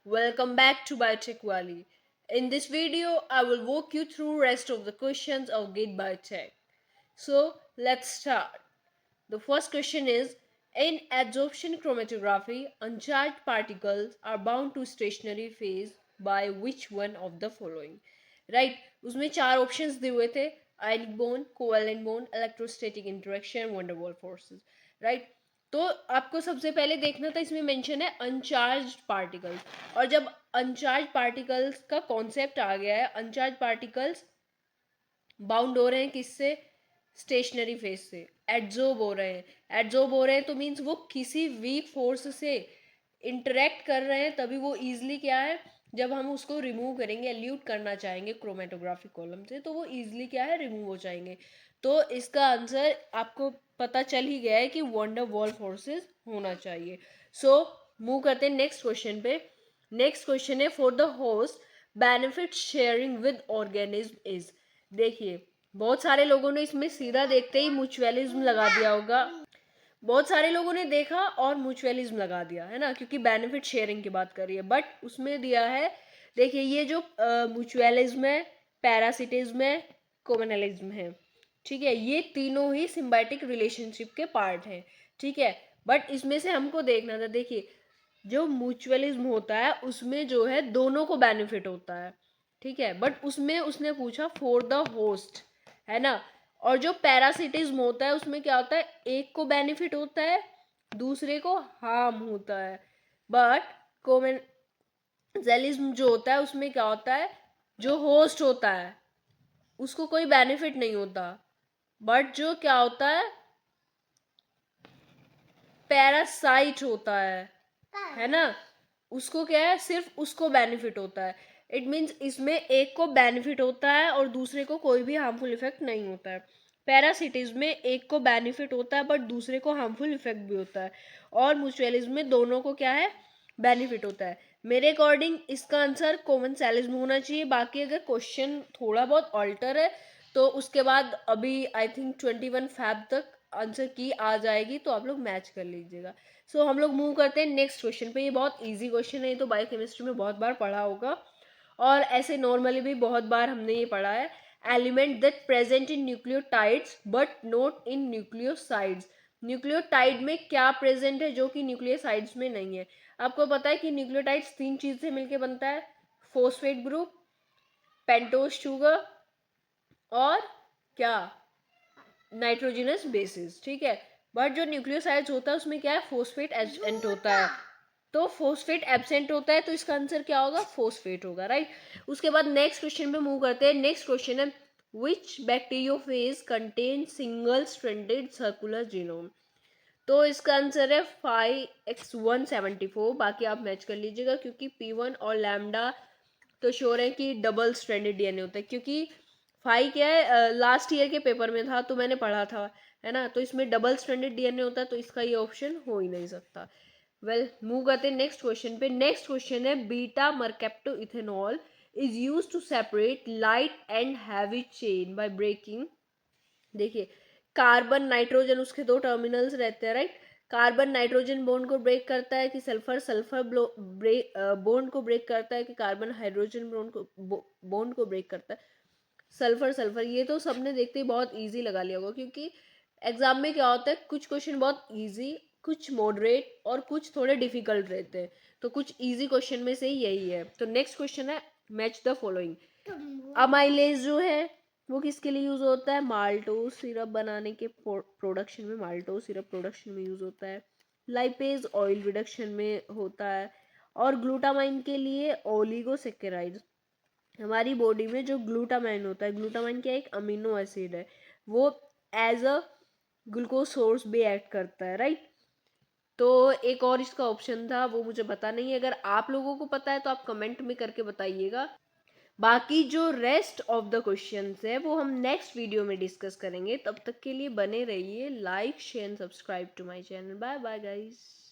Welcome back to Biotech Valley. In this video, I will walk you through rest of the questions of GATE Biotech. So let's start. The first question is, in adsorption chromatography, uncharged particles are bound to stationary phase by which one of the following? Right? उसमें चार options दिए हुए थे, ionic bond, covalent bond, electrostatic interaction, van der Waals forces. Right? तो आपको सबसे पहले देखना था, इसमें मेंशन है अनचार्ज पार्टिकल्स, और जब अनचार्ज पार्टिकल्स का कॉन्सेप्ट आ गया है, अनचार्ज पार्टिकल्स बाउंड हो रहे हैं किससे? स्टेशनरी फेज से, एड्जॉर्ब हो रहे हैं। एड्जॉर्ब हो रहे हैं तो मीन्स वो किसी वीक फोर्स से इंटरेक्ट कर रहे हैं, तभी वो ईजिली क्या है, जब हम उसको रिमूव करेंगे, एल्यूट करना चाहेंगे क्रोमेटोग्राफिक कॉलम से, तो वो ईजिली क्या है, रिमूव हो जाएंगे। तो इसका आंसर आपको पता चल ही गया है कि वंडर वॉल फोर्सेस होना चाहिए। सो मूव करते हैं नेक्स्ट क्वेश्चन पे। नेक्स्ट क्वेश्चन है, for the host benefit sharing with organism is. देखिए, बहुत सारे लोगों ने इसमें सीधा देखते ही म्यूचुअलिज्म लगा दिया होगा। बहुत सारे लोगों ने देखा और म्यूचुअलिज्म लगा दिया है ना, क्योंकि बेनिफिट शेयरिंग की बात कर रही है, बट उसमें दिया है, देखिए ये जो म्यूचुअलिज्म है, पैरासिटिज्म है, कॉमनलिज्म है, ठीक है, ये तीनों ही सिम्बायोटिक रिलेशनशिप के पार्ट हैं, ठीक है। बट इसमें से हमको देखना था, देखिए जो म्यूचुअलिज्म होता है उसमें जो है दोनों को बेनिफिट होता है, ठीक है, बट उसमें उसने पूछा फॉर द होस्ट, है ना। और जो पैरासिटिज्म होता है उसमें क्या होता है, एक को बेनिफिट होता है, दूसरे को हार्म होता है। बट कॉमेंजेलिज्म जो होता है उसमें क्या होता है, जो होस्ट होता है उसको कोई बेनिफिट नहीं होता, बट जो क्या होता है, पैरासाइट होता है ना, उसको क्या है, सिर्फ उसको बेनिफिट होता है। इट मीन्स इसमें एक को बेनिफिट होता है और दूसरे को कोई भी हार्मफुल इफेक्ट नहीं होता है। पैरासिटिज्म में एक को बेनिफिट होता है बट दूसरे को हार्मफुल इफेक्ट भी होता है, और म्यूचुअलिज्म में दोनों को क्या है, बेनिफिट होता है। मेरे अकॉर्डिंग इसका आंसर कॉमनसेलिज्म होना चाहिए। बाकी अगर क्वेश्चन थोड़ा बहुत ऑल्टर है तो उसके बाद अभी आई थिंक 21 फेब तक आंसर की आ जाएगी, तो आप लोग मैच कर लीजिएगा। सो हम लोग मूव करते हैं नेक्स्ट क्वेश्चन पे। ये बहुत इजी क्वेश्चन है, ये तो बायोकेमिस्ट्री में बहुत बार पढ़ा होगा, और ऐसे नॉर्मली भी बहुत बार हमने ये पढ़ा है। Element that present in nucleotides but not in nucleosides. Nucleotide में क्या प्रेजेंट है जो कि न्यूक्लियोसाइड्स में नहीं है? आपको पता है कि न्यूक्लियोटाइड्स तीन चीज से मिलकर बनता है, फोस्फेट ग्रुप, पेंटोज शुगर, और क्या, नाइट्रोजनस बेसिस, ठीक है। बट जो न्यूक्लियोसाइड्स होता है उसमें क्या है, फोस्फेट एब्सेंट होता है, तो फोस्फेट एब्सेंट होता है, तो इसका आंसर क्या होगा, फोस्फेट होगा, राइट। उसके बाद नेक्स्ट क्वेश्चन पे मूव करते हैं। नेक्स्ट क्वेश्चन है, which bacteriophage contain single stranded circular genome. तो इसका आंसर है 5x174। बाकी आप मैच कर लीजिएगा, क्योंकि P1 और लैम्डा तो श्योर है कि डबल स्ट्रैंडेड डीएनए होता है, क्योंकि 5 क्या है, लास्ट ईयर के पेपर में था तो मैंने पढ़ा था, है ना, तो इसमें डबल स्ट्रैंडेड डीएनए होता है, तो इसका ये ऑप्शन हो ही नहीं सकता। वेल मूव करते हैं नेक्स्ट क्वेश्चन पे। नेक्स्ट क्वेश्चन है, beta mercaptoethanol is use to separate light and heavy chain by breaking. देखिए, कार्बन नाइट्रोजन उसके दो टर्मिनल्स रहते हैं, राइट। कार्बन नाइट्रोजन बॉन्ड को ब्रेक करता है कि सल्फर सल्फर बॉन्ड को ब्रेक करता है कि कार्बन हाइड्रोजन बॉन्ड को ब्रेक करता है? सल्फर सल्फर, ये तो सबने देखते ही बहुत इजी लगा लिया होगा, क्योंकि एग्जाम में क्या होता है, कुछ क्वेश्चन बहुत इजी, कुछ मॉडरेट और कुछ थोड़े डिफिकल्ट रहते हैं, तो कुछ इजी क्वेश्चन में से ही यही है। तो नेक्स्ट क्वेश्चन है, मैच द फॉलोइंग। अमाइलेज जो है वो किसके लिए यूज होता है, माल्टोज सिरप बनाने के प्रोडक्शन में, माल्टोज सिरप प्रोडक्शन में यूज होता है। लाइपेज ऑयल रिडक्शन में होता है, और ग्लूटामाइन के लिए ओलिगोसेकेराइड। हमारी बॉडी में जो ग्लूटामाइन होता है, ग्लूटामाइन क्या एक अमीनो एसिड है, वो एज अ ग्लूकोज सोर्स भी एक्ट करता है, राइट। तो एक और इसका ऑप्शन था, वो मुझे पता नहीं है, अगर आप लोगों को पता है तो आप कमेंट में करके बताइएगा। बाकी जो रेस्ट ऑफ द क्वेश्चंस है वो हम नेक्स्ट वीडियो में डिस्कस करेंगे। तब तक के लिए बने रहिए, like share and subscribe to my channel. Bye bye guys.